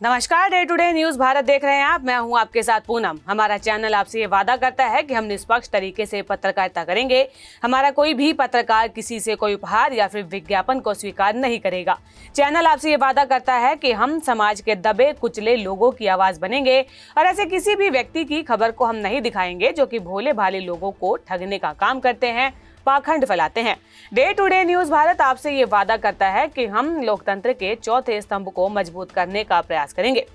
नमस्कार, Day to Day News Bharat देख रहे हैं आप। मैं हूं आपके साथ पूनम। हमारा चैनल आपसे ये वादा करता है कि हम निष्पक्ष तरीके से पत्रकारिता करेंगे। हमारा कोई भी पत्रकार किसी से कोई उपहार या फिर विज्ञापन को स्वीकार नहीं करेगा। चैनल आपसे ये वादा करता है कि हम समाज के दबे कुचले लोगों की आवाज बनेंगे और ऐसे किसी भी व्यक्ति की खबर को हम नहीं दिखाएंगे जो कि भोले भाले लोगों को ठगने का काम करते हैं, पाखंड फैलाते हैं। Day to Day News Bharat आपसे ये वादा करता है कि हम लोकतंत्र के चौथे स्तंभ को मजबूत करने का प्रयास करेंगे।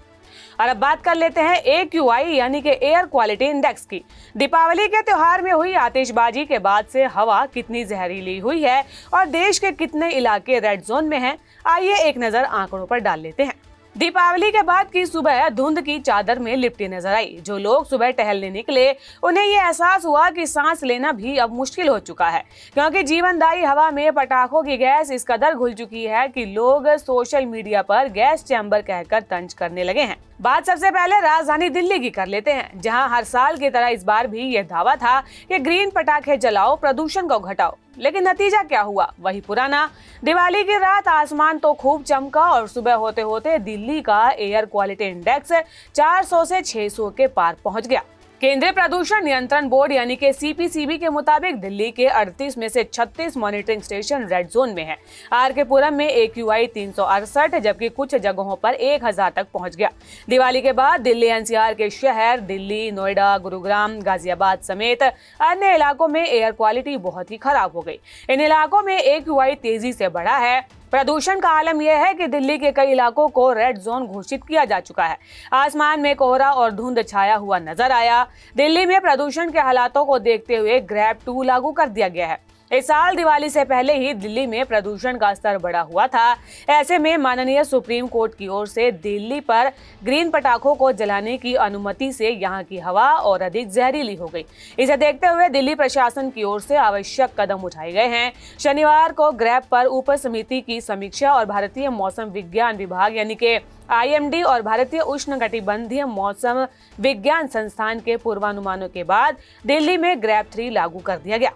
और अब बात कर लेते हैं AQI यानी कि एयर क्वालिटी इंडेक्स की। दीपावली के त्योहार में हुई आतिशबाजी के बाद से हवा कितनी जहरीली हुई है और देश के कितने इलाके रेड जोन में हैं, आइए एक नजर आंकड़ों पर डाल लेते हैं। दीपावली के बाद की सुबह धुंध की चादर में लिपटी नजर आई। जो लोग सुबह टहलने निकले उन्हें ये एहसास हुआ कि सांस लेना भी अब मुश्किल हो चुका है, क्योंकि जीवनदायी हवा में पटाखों की गैस इस कदर घुल चुकी है कि लोग सोशल मीडिया पर गैस चैम्बर कहकर तंज करने लगे हैं। बात सबसे पहले राजधानी दिल्ली की कर लेते हैं, जहां हर साल की तरह इस बार भी ये दावा था कि ग्रीन पटाखे जलाओ, प्रदूषण को घटाओ। लेकिन नतीजा क्या हुआ? वही पुराना। दिवाली की रात आसमान तो खूब चमका और सुबह होते होते दिल्ली का एयर क्वालिटी इंडेक्स 400 से 600 के पार पहुंच गया। केंद्रीय प्रदूषण नियंत्रण बोर्ड यानी कि CPCB के मुताबिक दिल्ली के 38 में से 36 मॉनिटरिंग स्टेशन रेड जोन में हैं। RK पुरम में AQI 368, जबकि कुछ जगहों पर 1000 तक पहुंच गया। दिवाली के बाद दिल्ली NCR के शहर दिल्ली, नोएडा, गुरुग्राम, गाजियाबाद समेत अन्य इलाकों में एयर क्वालिटी बहुत ही खराब हो गई। इन इलाकों में AQI तेजी से बढ़ा है। प्रदूषण का आलम यह है कि दिल्ली के कई इलाकों को रेड जोन घोषित किया जा चुका है। आसमान में कोहरा और धुंध छाया हुआ नजर आया। दिल्ली में प्रदूषण के हालातों को देखते हुए ग्रैब 2 लागू कर दिया गया है। इस साल दिवाली से पहले ही दिल्ली में प्रदूषण का स्तर बढ़ा हुआ था। ऐसे में माननीय सुप्रीम कोर्ट की ओर से दिल्ली पर ग्रीन पटाखों को जलाने की अनुमति से यहाँ की हवा और अधिक जहरीली हो गई। इसे देखते हुए दिल्ली प्रशासन की ओर से आवश्यक कदम उठाए गए हैं। शनिवार को ग्रैब पर उप समिति की समीक्षा और भारतीय मौसम विज्ञान विभाग यानी कि IMD और भारतीय उष्णकटिबंधीय मौसम विज्ञान संस्थान के पूर्वानुमानों के बाद दिल्ली में ग्रैब 3 लागू कर दिया गया।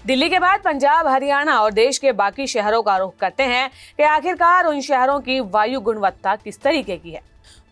दिल्ली के बाद पंजाब, हरियाणा और देश के बाकी शहरों का रुख करते हैं कि आखिरकार उन शहरों की वायु गुणवत्ता किस तरीके की है।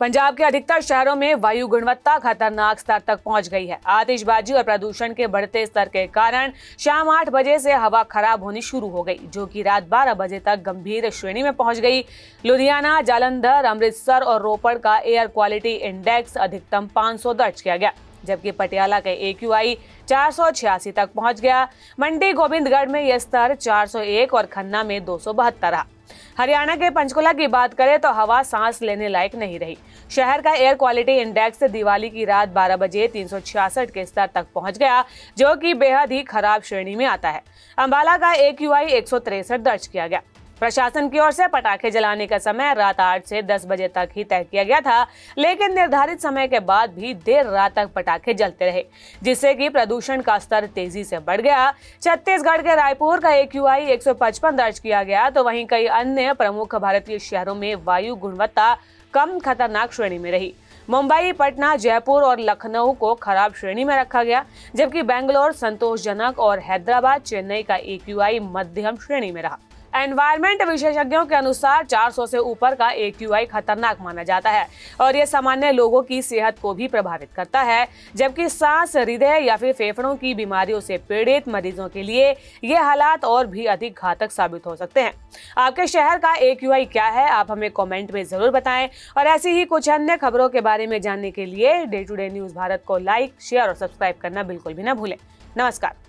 पंजाब के अधिकतर शहरों में वायु गुणवत्ता खतरनाक स्तर तक पहुंच गई है। आतिशबाजी और प्रदूषण के बढ़ते स्तर के कारण शाम 8 बजे से हवा खराब होनी शुरू हो गई, जो कि रात 12 बजे तक गंभीर श्रेणी में पहुंच गई। लुधियाना, जालंधर, अमृतसर और रोपड़ का एयर क्वालिटी इंडेक्स अधिकतम 500 दर्ज किया गया, जबकि पटियाला का AQI 486 तक पहुंच गया। मंडी गोविंदगढ़ में यह स्तर 401 और खन्ना में 272 रहा। हरियाणा के पंचकुला की बात करें तो हवा सांस लेने लायक नहीं रही। शहर का एयर क्वालिटी इंडेक्स दिवाली की रात 12 बजे 366 के स्तर तक पहुंच गया, जो कि बेहद ही खराब श्रेणी में आता है। अंबाला का AQI 163 दर्ज किया गया। प्रशासन की ओर से पटाखे जलाने का समय रात 8 से 10 बजे तक ही तय किया गया था, लेकिन निर्धारित समय के बाद भी देर रात तक पटाखे जलते रहे, जिससे कि प्रदूषण का स्तर तेजी से बढ़ गया। छत्तीसगढ़ के रायपुर का AQI 155 दर्ज किया गया, तो वहीं कई अन्य प्रमुख भारतीय शहरों में वायु गुणवत्ता कम खतरनाक श्रेणी में रही। मुंबई, पटना, जयपुर और लखनऊ को खराब श्रेणी में रखा गया, जबकि बेंगलोर संतोषजनक और हैदराबाद, चेन्नई का AQI मध्यम श्रेणी में रहा। एनवायरमेंट विशेषज्ञों के अनुसार 400 से ऊपर का AQI खतरनाक माना जाता है और ये सामान्य लोगों की सेहत को भी प्रभावित करता है, जबकि सांस, हृदय या फिर फेफड़ों की बीमारियों से पीड़ित मरीजों के लिए ये हालात और भी अधिक घातक साबित हो सकते हैं। आपके शहर का AQI क्या है? आप हमें कमेंट में जरूर बताएं और ऐसी ही कुछ अन्य खबरों के बारे में जानने के लिए Day to Day News Bharat को लाइक, शेयर और सब्सक्राइब करना बिल्कुल भी ना भूलें। नमस्कार।